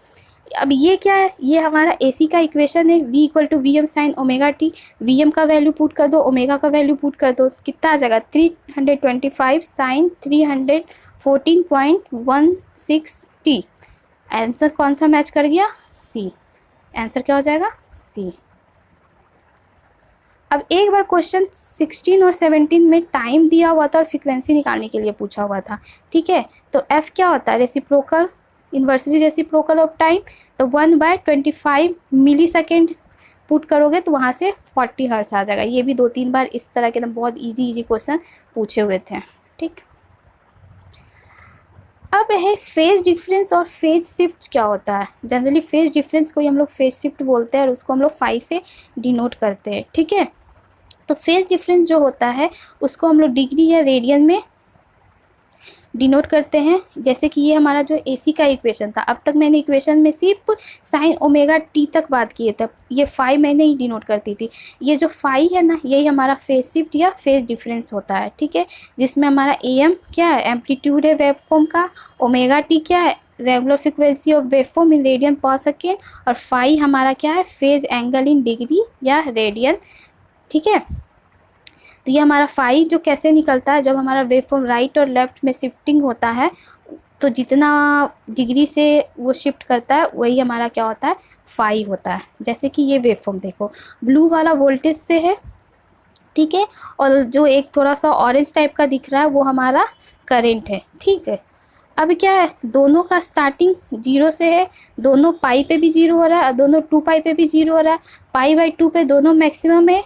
अब ये क्या है, ये हमारा AC का इक्वेशन है, V equal to VM sine omega t. VM का वैल्यू पुट कर दो, ओमेगा का वैल्यू पुट कर दो, कितना आ जाएगा 325 साइन 314.16 t। आंसर कौन सा मैच कर गया C, आंसर क्या हो जाएगा C। अब एक बार क्वेश्चन 16 और 17 में टाइम दिया हुआ था और फ्रीक्वेंसी निकालने के लिए पूछा हुआ था। ठीक है, तो F क्या होता है reciprocal, inversely reciprocal of time, तो 1/25 मिली सेकेंड पुट करोगे तो वहाँ से 40 हर्ट्ज आ जाएगा। ये भी 2-3 बार इस तरह के बहुत इजी क्वेश्चन पूछे हुए थे। ठीक, अब है फेज डिफरेंस और फेज शिफ्ट क्या होता है। जनरली फेज डिफरेंस को हम लोग फेज शिफ्ट बोलते हैं और उसको हम लोग फाई से डिनोट करते हैं। ठीक है, तो फेज डिफरेंस जो होता है उसको हम लोग डिग्री या रेडियन में डिनोट करते हैं। जैसे कि ये हमारा जो AC का इक्वेशन था, अब तक मैंने इक्वेशन में सिर्फ साइन ओमेगा टी तक बात किए थे, ये फाई मैंने ही डिनोट करती थी। ये जो फाई है ना, यही हमारा फेज शिफ्ट या फेज डिफरेंस होता है। ठीक है, जिसमें हमारा AM क्या है एम्पलीट्यूड है वेवफॉर्म का, ओमेगा टी क्या है regular frequency of waveform in radian पर सेकेंड, और फाई हमारा क्या है फेज एंगल इन डिग्री या रेडियन। ठीक है, तो ये हमारा फाई जो कैसे निकलता है, जब हमारा वेवफॉर्म राइट और लेफ्ट में शिफ्टिंग होता है तो जितना डिग्री से वो शिफ्ट करता है वही हमारा क्या होता है फाई होता है। जैसे कि ये वेवफॉर्म देखो, ब्लू वाला वोल्टेज से है। ठीक है, और जो एक थोड़ा सा ऑरेंज टाइप का दिख रहा है वो हमारा करंट है। ठीक है, अब क्या है दोनों का स्टार्टिंग 0 से है, दोनों पाई पे भी 0 हो रहा है और दोनों 2π पे भी 0 हो रहा है। π/2 पे दोनों मैक्सिमम है,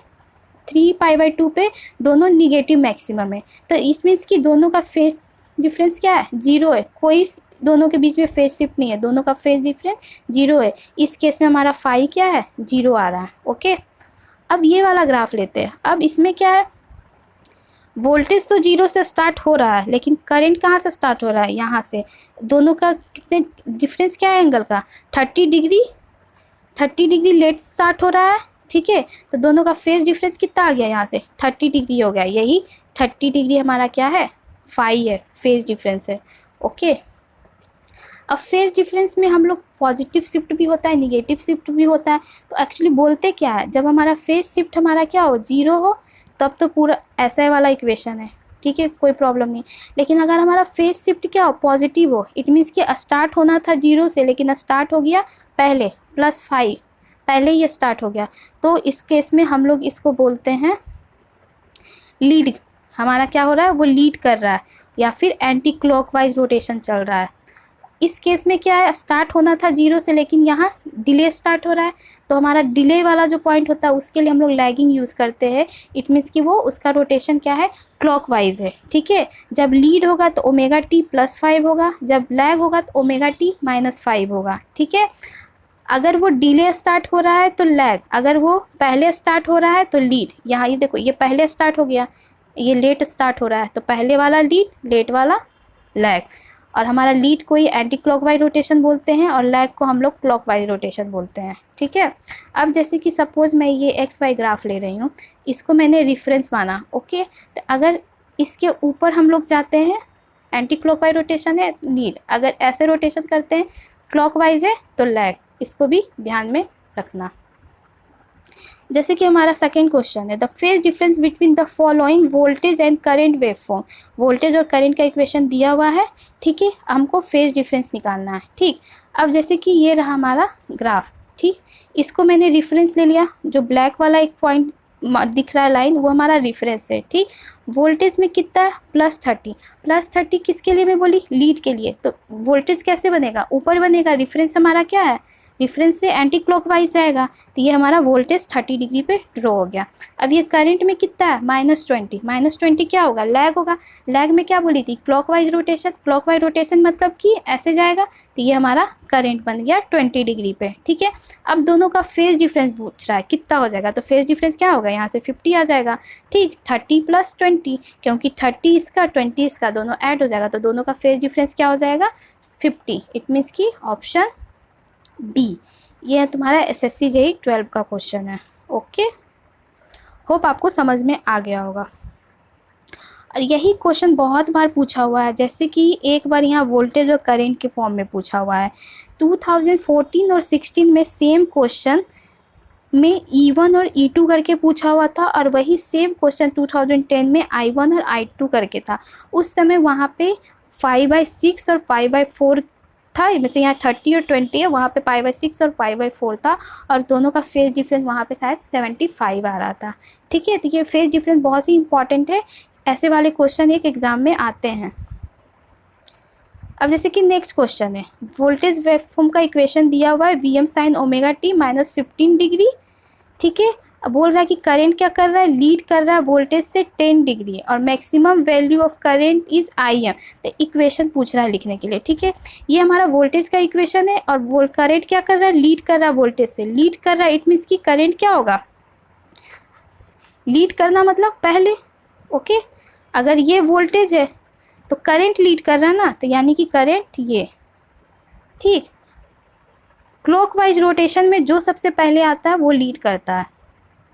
3π/2 पे दोनों निगेटिव मैक्सिमम है। तो इस मीन्स कि दोनों का फेज डिफरेंस क्या है 0 है, कोई दोनों के बीच में फेज शिफ्ट नहीं है, दोनों का फेज डिफरेंस 0 है। इस केस में हमारा फाई क्या है 0 आ रहा है। ओके, अब ये वाला ग्राफ लेते हैं। अब इसमें क्या है वोल्टेज तो 0 से स्टार्ट हो रहा है, लेकिन करंट कहाँ से स्टार्ट हो रहा है यहाँ से। दोनों का कितने डिफरेंस क्या है एंगल का 30 डिग्री लेट स्टार्ट हो रहा है। ठीक है, तो दोनों का फेज डिफरेंस कितना आ गया यहाँ से 30 डिग्री हो गया। यही 30 डिग्री हमारा क्या है फाई है, फेज डिफरेंस है। ओके, अब फेज डिफरेंस में हम लोग पॉजिटिव शिफ्ट भी होता है, निगेटिव शिफ्ट भी होता है। तो एक्चुअली बोलते क्या है, जब हमारा फेज शिफ्ट हमारा क्या हो, 0 हो, तब तो पूरा ऐसा वाला इक्वेशन है, ठीक है, कोई प्रॉब्लम नहीं। लेकिन अगर हमारा फेज शिफ्ट क्या हो, पॉजिटिव हो, इट मीन्स कि स्टार्ट होना था 0 से, लेकिन स्टार्ट हो गया पहले +5, पहले ही स्टार्ट हो गया, तो इस केस में हम लोग इसको बोलते हैं लीड। हमारा क्या हो रहा है, वो लीड कर रहा है या फिर एंटी क्लॉकवाइज रोटेशन चल रहा है। इस केस में क्या है, स्टार्ट होना था 0 से, लेकिन यहाँ डिले स्टार्ट हो रहा है, तो हमारा डिले वाला जो पॉइंट होता है उसके लिए हम लोग लैगिंग यूज़ करते हैं। इट मीन्स कि वो उसका रोटेशन क्या है, क्लॉकवाइज है, ठीक है। जब लीड होगा तो ω t +5 होगा, जब लैग होगा तो ω t -5 होगा, ठीक है। अगर वो डिले स्टार्ट हो रहा है तो लैग, अगर वो पहले स्टार्ट हो रहा है तो लीड। यहाँ ये देखो, ये पहले स्टार्ट हो गया, ये लेट स्टार्ट हो रहा है, तो पहले वाला लीड, लेट वाला लैग। और हमारा लीड को ही एंटी क्लॉकवाइज रोटेशन बोलते हैं और लैग को हम लोग क्लॉकवाइज रोटेशन बोलते हैं, ठीक है। अब जैसे कि सपोज मैं ये XY ग्राफ ले रही हूँ, इसको मैंने रेफरेंस माना, ओके। तो अगर इसके ऊपर हम लोग जाते हैं, एंटी क्लॉकवाइज रोटेशन है लीड, अगर ऐसे रोटेशन करते हैं क्लॉकवाइज है तो लैग, इसको भी ध्यान में रखना। जैसे कि हमारा सेकंड क्वेश्चन है, the phase difference between the following voltage and current waveform. Voltage और करंट का इक्वेशन दिया हुआ है, ठीक है, हमको फेज डिफरेंस निकालना है, ठीक। अब जैसे कि ये रहा हमारा ग्राफ, ठीक, इसको मैंने रेफरेंस ले लिया, जो ब्लैक वाला एक पॉइंट दिख रहा है लाइन, वो हमारा रेफरेंस है, ठीक। वोल्टेज में कितना है, +30, +30 किसके लिए मैं बोली, लीड के लिए। तो वोल्टेज कैसे बनेगा, ऊपर बनेगा, रेफरेंस हमारा क्या है, रेफरेंस से एंटी क्लॉकवाइज जाएगा, तो ये हमारा वोल्टेज 30 डिग्री पे ड्रॉ हो गया। अब ये करंट में कितना है, -20, -20 क्या होगा, लैग होगा। लैग में क्या बोली थी, क्लॉकवाइज रोटेशन, क्लॉकवाइज रोटेशन मतलब कि ऐसे जाएगा, तो ये हमारा करंट बन गया 20 डिग्री पे, ठीक है। अब दोनों का फेज डिफरेंस पूछ रहा है, कितना हो जाएगा, तो फेज डिफरेंस क्या होगा, यहाँ से 50 आ जाएगा, ठीक। 30 + 20, क्योंकि 30 इसका 20 इसका दोनों ऐड हो जाएगा, तो दोनों का फेज डिफरेंस क्या हो जाएगा, 50। इट मीन्स कि ऑप्शन बी, ये है तुम्हारा SSC JEE 12 का क्वेश्चन है, ओके। होप आपको समझ में आ गया होगा। और यही क्वेश्चन बहुत बार पूछा हुआ है, जैसे कि एक बार यहाँ वोल्टेज और करंट के फॉर्म में पूछा हुआ है। 2014 और 16 में सेम क्वेश्चन में E1 और E2 करके पूछा हुआ था, और वही सेम क्वेश्चन 2010 में I1 और I2 करके था। उस समय वहाँ पे 5/6 और 5/4 था, जैसे यहाँ 30 और 20 है, वहाँ पे 5/6 और 5/4 था, और दोनों का फेज डिफरेंस वहाँ पे शायद 75 आ रहा था, ठीक है। तो ये फेज डिफरेंस बहुत ही इंपॉर्टेंट है, ऐसे वाले क्वेश्चन एक एग्जाम में आते हैं। अब जैसे कि नेक्स्ट क्वेश्चन है, वोल्टेज वेवफॉर्म का इक्वेशन दिया हुआ है, Vm sin ω-t -15 डिग्री, ठीक है। अब बोल रहा है कि करंट क्या कर रहा है, लीड कर रहा है वोल्टेज से 10 डिग्री, और maximum value of current is Im। तो इक्वेशन पूछ रहा है लिखने के लिए, ठीक है। ये हमारा वोल्टेज का इक्वेशन है, और करंट क्या कर रहा है, लीड कर रहा है वोल्टेज से, लीड कर रहा है, इट मीन्स कि करंट क्या होगा, लीड करना मतलब पहले, ओके। अगर ये वोल्टेज है तो करंट लीड कर रहा है ना, तो यानी कि करंट ये, ठीक। क्लॉकवाइज रोटेशन में जो सबसे पहले आता है वो लीड करता है,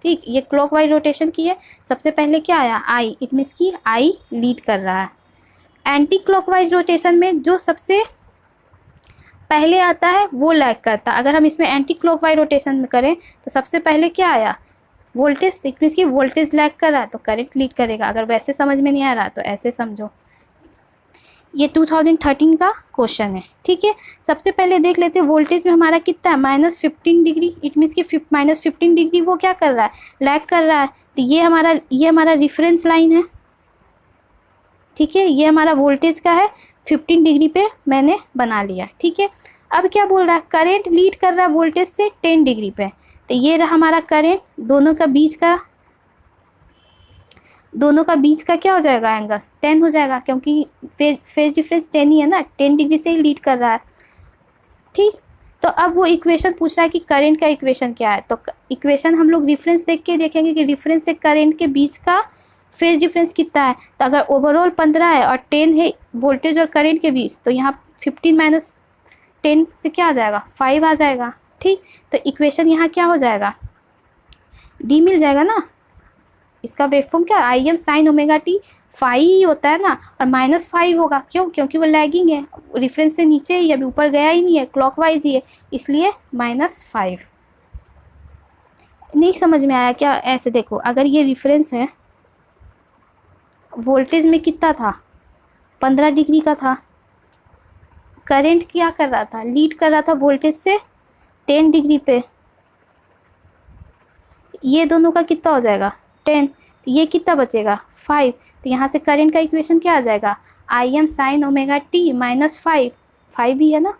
ठीक। ये क्लॉकवाइज रोटेशन की है, सबसे पहले क्या आया, I, इट मीन्स कि I लीड कर रहा है। एंटी क्लॉकवाइज रोटेशन में जो सबसे पहले आता है वो लैग करता है। अगर हम इसमें एंटी क्लॉकवाइज रोटेशन में करें तो सबसे पहले क्या आया, वोल्टेज, इट मीन्स कि वोल्टेज लैग कर रहा है तो करंट लीड करेगा। अगर वैसे समझ में नहीं आ रहा तो ऐसे समझो। ये 2013 का क्वेश्चन है, ठीक है। सबसे पहले देख लेते हैं वोल्टेज में हमारा कितना है, -15 डिग्री, इट मीन्स कि -15 डिग्री वो क्या कर रहा है, लैग कर रहा है। तो ये हमारा रेफरेंस लाइन है, ठीक है। ये हमारा वोल्टेज का है, 15 डिग्री पे मैंने बना लिया, ठीक है। अब क्या बोल रहा है, करंट लीड कर रहा है वोल्टेज से 10 डिग्री पे, तो ये रहा हमारा करंट, दोनों का बीच का क्या हो जाएगा, एंगल 10 हो जाएगा, क्योंकि फेज डिफरेंस 10 ही है ना, 10 डिग्री से ही लीड कर रहा है, ठीक। तो अब वो इक्वेशन पूछ रहा है कि करंट का इक्वेशन क्या है, तो इक्वेशन हम लोग रेफरेंस देख के देखेंगे कि रेफरेंस से करंट के बीच का फेज डिफरेंस कितना है। तो अगर ओवरऑल 15 है और 10 है वोल्टेज और करंट के बीच, तो यहाँ 15 - 10 से क्या आ जाएगा, 5 आ जाएगा, ठीक। तो इक्वेशन यहाँ क्या हो जाएगा, डी मिल जाएगा ना, इसका वेवफॉर्म क्या I M sine omega T phi ही होता है ना, और -5 होगा, क्यों? क्योंकि वो लैगिंग है, रेफरेंस से नीचे ही, अभी ऊपर गया ही नहीं है, क्लॉकवाइज ही है, इसलिए -5। नहीं समझ में आया क्या? ऐसे देखो, अगर ये रेफरेंस है, वोल्टेज में कितना था, 15 डिग्री का था, करंट क्या कर रहा था, लीड कर रहा था वोल्टेज से 10 डिग्री पे, ये दोनों का कितना हो जाएगा 10, तो ये कितना बचेगा 5, तो यहाँ से करंट का इक्वेशन क्या आ जाएगा, आई एम साइन ओमेगा टी -5, 5 ही है ना।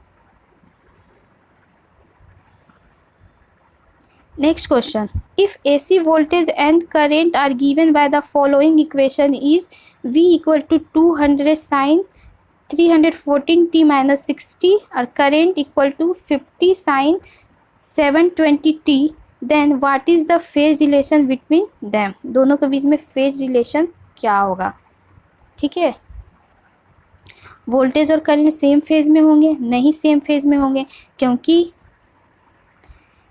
Next question, if AC voltage and current are given by the following equation is V equal to 200 sin 314t minus 60 और current equal to 50 sin 720t, then what is the phase relation between them? दोनों के बीच में phase relation क्या होगा? ठीक है, voltage और current same phase में होंगे? नहीं सेम फेज में होंगे, क्योंकि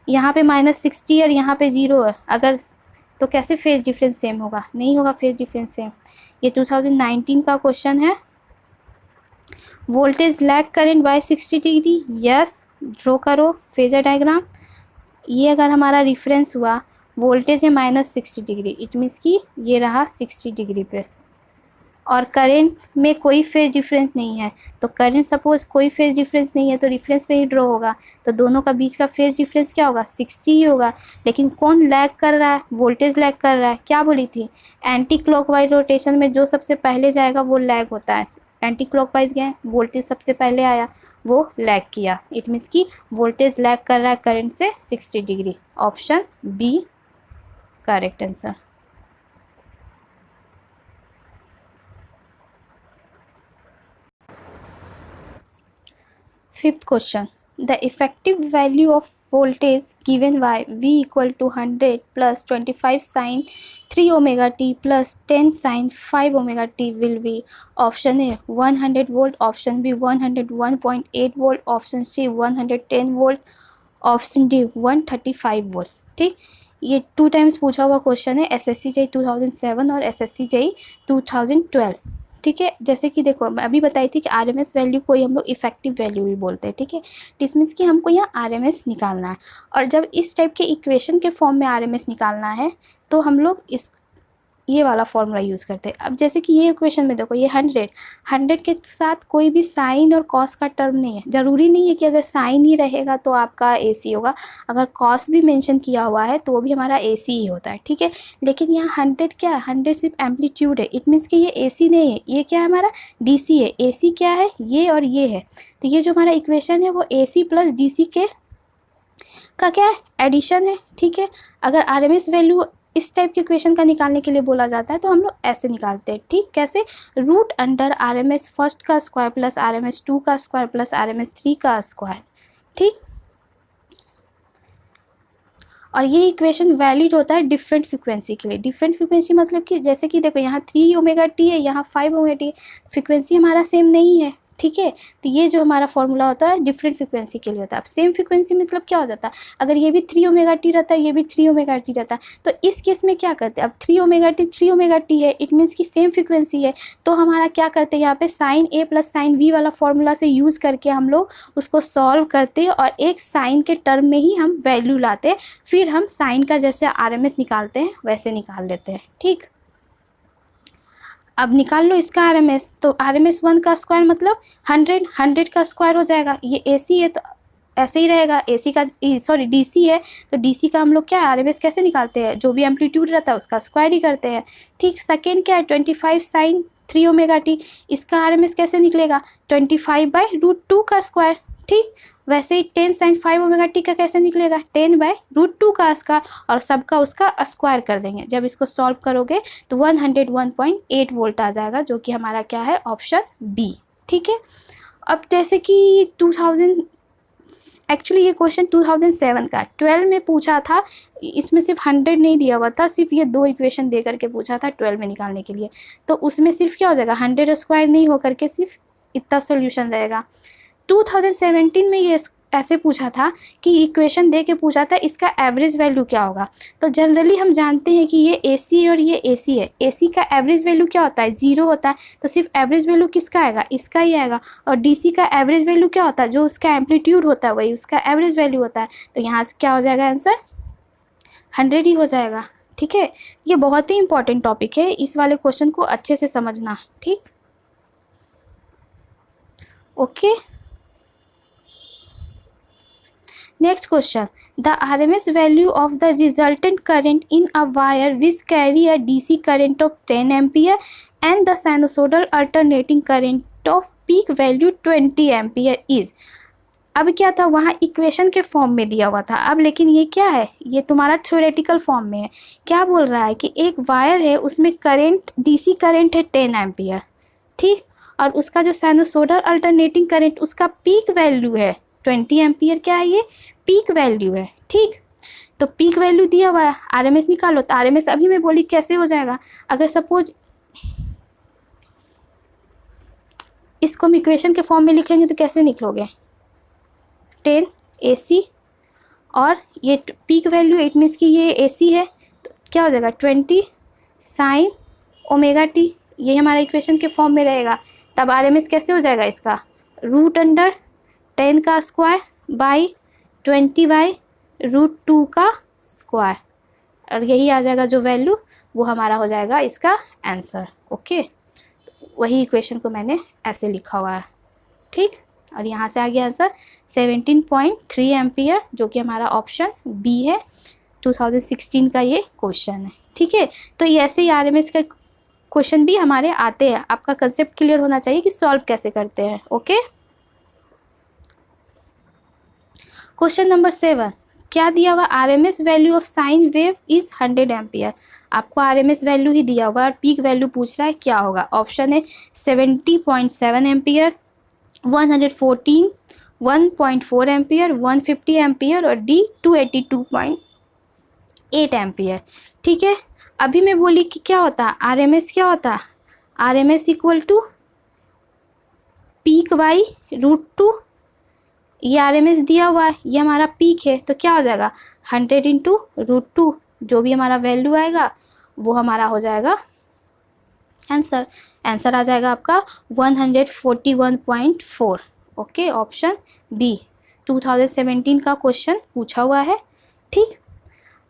यहाँ पे -60 और यहाँ पे 0 है, अगर तो कैसे फेज डिफरेंस सेम होगा? नहीं होगा फेज डिफरेंस सेम। ये 2019 का क्वेश्चन है। Voltage lag current by 60 degree, yes, draw करो फेजर डायग्राम। ये अगर हमारा रिफरेंस हुआ, वोल्टेज है -60 डिग्री, इट मीन्स कि ये रहा 60 डिग्री पे, और करंट में कोई फेज डिफरेंस नहीं है, तो करंट सपोज कोई फेज डिफरेंस नहीं है तो रेफरेंस पे ही ड्रॉ होगा, तो दोनों का बीच का फेज डिफरेंस क्या होगा 60 ही होगा। लेकिन कौन लैग कर रहा है? वोल्टेज लैग कर रहा है। क्या बोली थी? एंटी क्लॉकवाइज रोटेशन में जो सबसे पहले जाएगा वो लैग होता है। एंटी क्लॉकवाइज गए, वोल्टेज सबसे पहले आया, वो लैग किया, इट मीन्स कि वोल्टेज लैग कर रहा है करंट से 60 degree. Option B correct answer. Fifth question, the effective value of voltage given by V equal to 100 plus 25 sin 3 omega t plus 10 sin 5 omega t will be option A 100 volt, option B 101.8 volt, option C 110 volt, option D 135 volt. ठीक, ये 2 times पूछा हुआ question है, SSC JEE 2007 और SSC JEE 2012। ठीक है, जैसे कि देखो मैं अभी बताई थी कि RMS वैल्यू को ही हम लोग इफेक्टिव वैल्यू भी बोलते हैं। ठीक है, दिस मीन्स कि हमको यहाँ RMS निकालना है, और जब इस टाइप के इक्वेशन के फॉर्म में RMS निकालना है तो हम लोग इस ये वाला फॉर्मूला यूज़ करते हैं। अब जैसे कि ये इक्वेशन में देखो, ये 100 के साथ कोई भी साइन और कॉस का टर्म नहीं है। ज़रूरी नहीं है कि अगर साइन ही रहेगा तो आपका AC होगा, अगर कॉस भी मेंशन किया हुआ है तो वो भी हमारा AC ही होता है। ठीक है, लेकिन यहाँ 100 क्या है, 100 सिर्फ एम्पलीट्यूड है, इट मीन्स कि ये AC नहीं है, ये क्या है हमारा DC है। AC क्या है, ये और ये है, तो ये जो हमारा इक्वेशन है वो AC प्लस DC के का क्या है, एडिशन है। ठीक है, अगर RMS वैल्यू इस टाइप के इक्वेशन का निकालने के लिए बोला जाता है तो हम लोग ऐसे निकालते हैं। ठीक, कैसे? रूट अंडर RMS फर्स्ट का स्क्वायर प्लस RMS 2 का स्क्वायर प्लस RMS 3 का स्क्वायर। ठीक, और ये इक्वेशन वैलिड होता है डिफरेंट फ्रिक्वेंसी के लिए। डिफरेंट फ्रिक्वेंसी मतलब कि जैसे कि देखो यहाँ 3 ओमेगा टी है, यहाँ 5 ओमेगा टी है, फ्रिक्वेंसी हमारा सेम नहीं है। ठीक है, तो ये जो हमारा फॉर्मूला होता है डिफरेंट फ्रिक्वेंसी के लिए होता है। अब सेम फ्रिक्वेंसी मतलब क्या हो जाता है, अगर ये भी 3 ओमेगा टी रहता है, ये भी 3 ओमेगा टी रहता है, तो इस केस में क्या करते हैं, अब 3 ओमेगा टी है, इट मीन्स कि सेम फ्रिक्वेंसी है, तो हमारा क्या करते हैं यहाँ पे sine A plus sine V वाला फॉर्मूला से यूज़ करके हम लोग उसको सॉल्व करते हैं, और एक साइन के टर्म में ही हम वैल्यू लाते हैं, फिर हम साइन का जैसे RMS निकालते हैं वैसे निकाल लेते हैं। ठीक, अब निकाल लो इसका RMS, तो RMS 1 का स्क्वायर मतलब 100 का स्क्वायर हो जाएगा। ये AC है तो ऐसे ही रहेगा, AC का सॉरी DC है तो DC का हम लोग क्या है RMS कैसे निकालते हैं, जो भी एम्पलीट्यूड रहता है उसका स्क्वायर ही करते हैं। ठीक, सेकेंड क्या है 25 साइन 3 ओमेगा टी, इसका RMS कैसे निकलेगा 25/√2 का स्क्वायर। ठीक, वैसे ही 10 साइन 5 ओमेगा टी का कैसे निकलेगा 10/√2 का स्क्वायर, और सबका उसका स्क्वायर कर देंगे। जब इसको सॉल्व करोगे तो 101.8 वोल्ट आ जाएगा, जो कि हमारा क्या है ऑप्शन बी। ठीक है, अब जैसे कि 2000 एक्चुअली ये क्वेश्चन 2007 का 12 में पूछा था, इसमें सिर्फ 100 नहीं दिया हुआ था, सिर्फ ये 2 इक्वेशन दे करके पूछा था 12 में निकालने के लिए, तो उसमें सिर्फ क्या हो जाएगा 100 स्क्वायर नहीं हो करके सिर्फ इतना सोल्यूशन रहेगा। 2017 में ये ऐसे पूछा था कि इक्वेशन दे के पूछा था इसका एवरेज वैल्यू क्या होगा, तो जनरली हम जानते हैं कि ये AC है और ये AC है, AC का एवरेज वैल्यू क्या होता है, 0 होता है, तो सिर्फ एवरेज वैल्यू किसका आएगा, इसका ही आएगा। और DC का एवरेज वैल्यू क्या होता है, जो उसका एम्पलीट्यूड होता है वही उसका एवरेज वैल्यू होता है। तो यहाँ से क्या हो जाएगा आंसर, 100 ही हो जाएगा। ठीक है, ये बहुत ही इंपॉर्टेंट टॉपिक है, इस वाले क्वेश्चन को अच्छे से समझना। ठीक, okay. Next question. The RMS value of the resultant current in a wire which carry a DC current of 10 ampere and the sinusoidal alternating current of peak value 20 ampere is। अब क्या था, वहाँ equation के form में दिया हुआ था, अब लेकिन ये क्या है, ये तुम्हारा थ्योरेटिकल फॉर्म में है। क्या बोल रहा है कि एक वायर है, उसमें करंट DC करंट है 10 एम्पियर, ठीक, और उसका जो साइनोसोडल अल्टरनेटिंग करंट उसका पीक वैल्यू है 20 एम्पियर। क्या है, ये पीक वैल्यू है। ठीक, तो पीक वैल्यू दिया हुआ है, RMS निकालो। तो RMS अभी मैं बोली कैसे हो जाएगा, अगर सपोज इसको हम इक्वेशन के फॉर्म में लिखेंगे तो कैसे निकलोगे, 10 AC और ये पीक वैल्यू, इट मीन्स कि ये AC है, तो क्या हो जाएगा 20 साइन ओमेगा टी, ये हमारा इक्वेशन के फॉर्म में रहेगा। तब RMS कैसे हो जाएगा इसका, √10 का स्क्वायर बाई 20/√2 का स्क्वायर, और यही आ जाएगा जो वैल्यू, वो हमारा हो जाएगा इसका आंसर। ओके, वही इक्वेशन को मैंने ऐसे लिखा हुआ है। ठीक, और यहाँ से आ गया आंसर 17.3 एम्पियर, जो कि हमारा ऑप्शन बी है। 2016 का ये क्वेश्चन है। ठीक है, तो ये ऐसे ही RMS का क्वेश्चन भी हमारे आते हैं, आपका कंसेप्ट क्लियर होना चाहिए कि सॉल्व कैसे करते हैं। ओके, क्वेश्चन नंबर 7, क्या दिया हुआ, RMS value of sine wave is 100 ampere. आपको RMS वैल्यू ही दिया हुआ है और पीक वैल्यू पूछ रहा है, क्या होगा। ऑप्शन है 70.7 एम्पियर, 114, 1.4 एम्पियर, 150 एम्पियर और D 282.8 एम्पियर। ठीक है, अभी मैं बोली कि क्या होता है RMS, क्या होता है RMS equal to peak by √2, ये RMS दिया हुआ है, ये हमारा पीक है, तो क्या हो जाएगा 100 इंटू √2, जो भी हमारा वैल्यू आएगा वो हमारा हो जाएगा आंसर। आंसर आ जाएगा आपका 141.4। ओके, ऑप्शन बी 2017 का क्वेश्चन पूछा हुआ है। ठीक,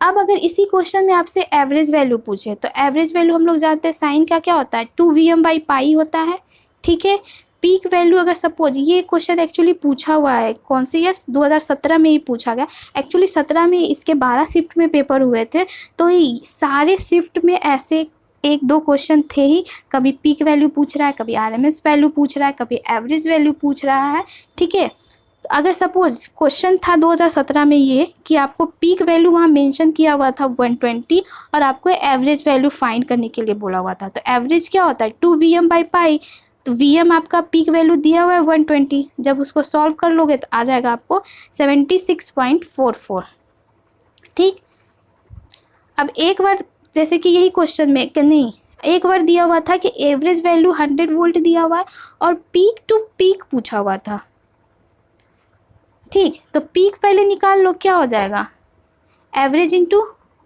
अब अगर इसी क्वेश्चन में आपसे एवरेज वैल्यू पूछे, तो एवरेज वैल्यू हम लोग जानते हैं साइन का क्या होता है, 2Vm/π होता है। ठीक है, पीक वैल्यू अगर सपोज, ये क्वेश्चन एक्चुअली पूछा हुआ है कौन से ईयर, 2017 में ही पूछा गया। एक्चुअली 17 में इसके 12 शिफ्ट में पेपर हुए थे, तो ये सारे शिफ्ट में ऐसे 1-2 क्वेश्चन थे ही, कभी पीक वैल्यू पूछ रहा है, कभी RMS वैल्यू पूछ रहा है, कभी एवरेज वैल्यू पूछ रहा है। ठीक है, तो अगर सपोज क्वेश्चन था 2017 में ये कि आपको पीक वैल्यू वहाँ मेंशन किया हुआ था 120 और आपको एवरेज वैल्यू फाइंड करने के लिए बोला हुआ था, तो एवरेज क्या होता है 2Vm/π, तो Vm आपका पीक वैल्यू दिया हुआ है 120, जब उसको सॉल्व कर लोगे तो आ जाएगा आपको 76.44। ठीक, अब एक बार जैसे कि यही क्वेश्चन में कि नहीं, एक बार दिया हुआ था कि एवरेज वैल्यू 100 वोल्ट दिया हुआ है और पीक टू पीक पूछा हुआ था। ठीक, तो पीक पहले निकाल लो, क्या हो जाएगा एवरेज इंटू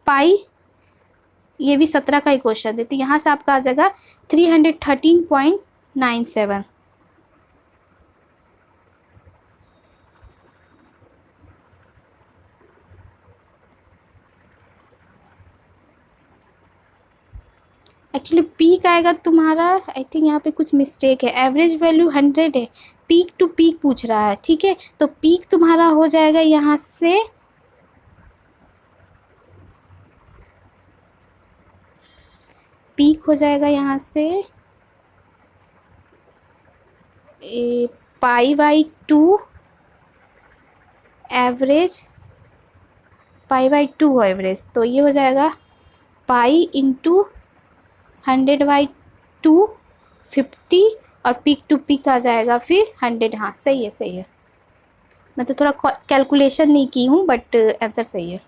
पाई, ये भी 17 का ही क्वेश्चन है, तो यहाँ से आपका आ जाएगा 313.97। एक्चुअली पीक आएगा तुम्हारा, आई थिंक यहाँ पे कुछ मिस्टेक है, एवरेज वैल्यू 100 है, पीक टू पीक पूछ रहा है। ठीक है, तो पीक तुम्हारा हो जाएगा यहाँ से पीक हो जाएगा यहाँ से π/2 एवरेज, π/2 एवरेज, तो ये हो जाएगा पाई इंटू 100/2 50 और पीक टू पीक आ जाएगा फिर 100। हाँ सही है, सही है, मैं तो थोड़ा कैलकुलेशन नहीं की हूँ बट आंसर सही है,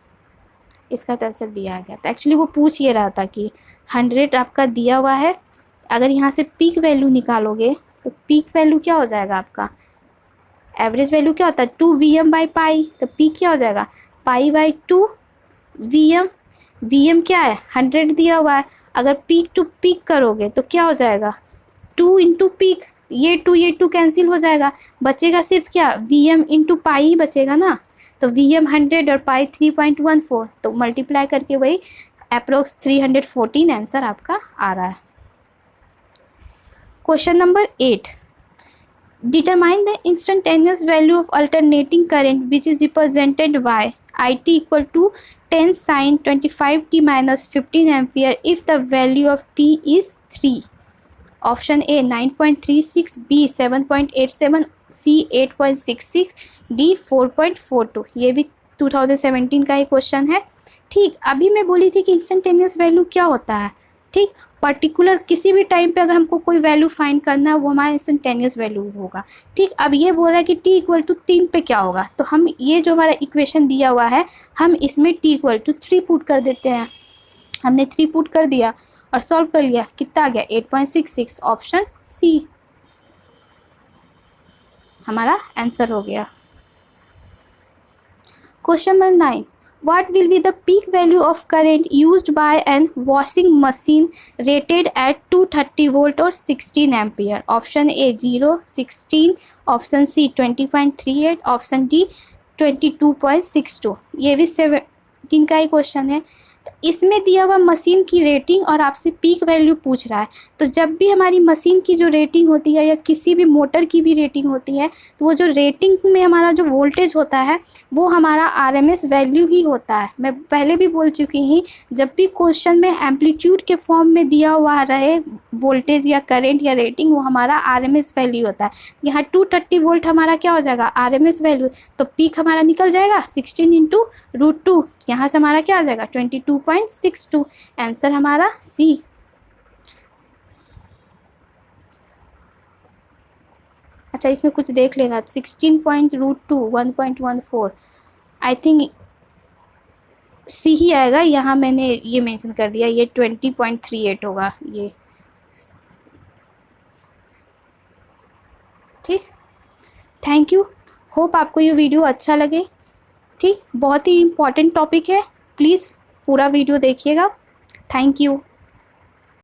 इसका तो आंसर भी आ गया था। एक्चुअली वो पूछ ये रहा था कि 100 आपका दिया हुआ है, अगर यहाँ से पीक वैल्यू निकालोगे तो पीक वैल्यू क्या हो जाएगा आपका एवरेज वैल्यू क्या होता है 2 Vm/π, तो पी क्या हो जाएगा π/2 Vm। Vm क्या है 100 दिया हुआ है, अगर पीक टू पीक करोगे तो क्या हो जाएगा 2 इंटू पीक, ये 2 कैंसिल हो जाएगा, बचेगा सिर्फ क्या Vm इंटू पाई ही बचेगा ना। तो Vm 100 और पाई 3.14, तो मल्टीप्लाई करके वही अप्रोक्स 314 आंसर आपका आ रहा है। Question number 8, determine the instantaneous value of alternating current which is represented by it equal to 10 sin 25t minus 15 ampere if the value of t is 3। Option A 9.36, B 7.87, C 8.66, D 4.42। ये भी 2017 का ही question है। ठीक, अभी मैं बोली थी कि इंस्टेंटेनियस वैल्यू क्या होता है। ठीक, पर्टिकुलर किसी भी टाइम पे अगर हमको कोई वैल्यू फाइंड करना है वो हमारा इंस्टेंटेनियस वैल्यू होगा। ठीक, अब ये बोल रहा है कि t इक्वल टू 3 पे क्या होगा, तो हम ये जो हमारा इक्वेशन दिया हुआ है हम इसमें t इक्वल टू 3 पुट कर देते हैं। हमने 3 पुट कर दिया और सॉल्व कर लिया, कितना आ गया 8.66, ऑप्शन सी हमारा आंसर हो गया। Question number 9, what will be the peak value of current used by an washing machine rated at 230 volt or 16 ampere? Option A 0, 16, option C 20.38, option D 22.62। ये भी 17 का ही क्वेश्चन है। तो इसमें दिया हुआ मशीन की रेटिंग और आपसे पीक वैल्यू पूछ रहा है। तो जब भी हमारी मशीन की जो रेटिंग होती है या किसी भी मोटर की भी रेटिंग होती है तो वो जो रेटिंग में हमारा जो वोल्टेज होता है वो हमारा आरएमएस वैल्यू ही होता है। मैं पहले भी बोल चुकी हूँ, जब भी क्वेश्चन में एम्पलीट्यूड के फॉर्म में दिया हुआ रहे वोल्टेज या करंट या रेटिंग, वो हमारा आरएमएस वैल्यू होता है। यहाँ 230 वोल्ट हमारा क्या हो जाएगा आरएमएस वैल्यू, तो पीक हमारा निकल जाएगा 16 इंटू √2, यहाँ से हमारा क्या आ जाएगा 22.62। आंसर हमारा सी। अच्छा, इसमें कुछ देख लेना, 16.√2 1.14, आई थिंक सी ही आएगा। यहाँ मैंने ये मेंशन कर दिया, ये 20.38 होगा ये। ठीक, थैंक यू, होप आपको ये वीडियो अच्छा लगे। ठीक, बहुत ही इम्पॉर्टेंट टॉपिक है, प्लीज़ पूरा वीडियो देखिएगा। Thank you.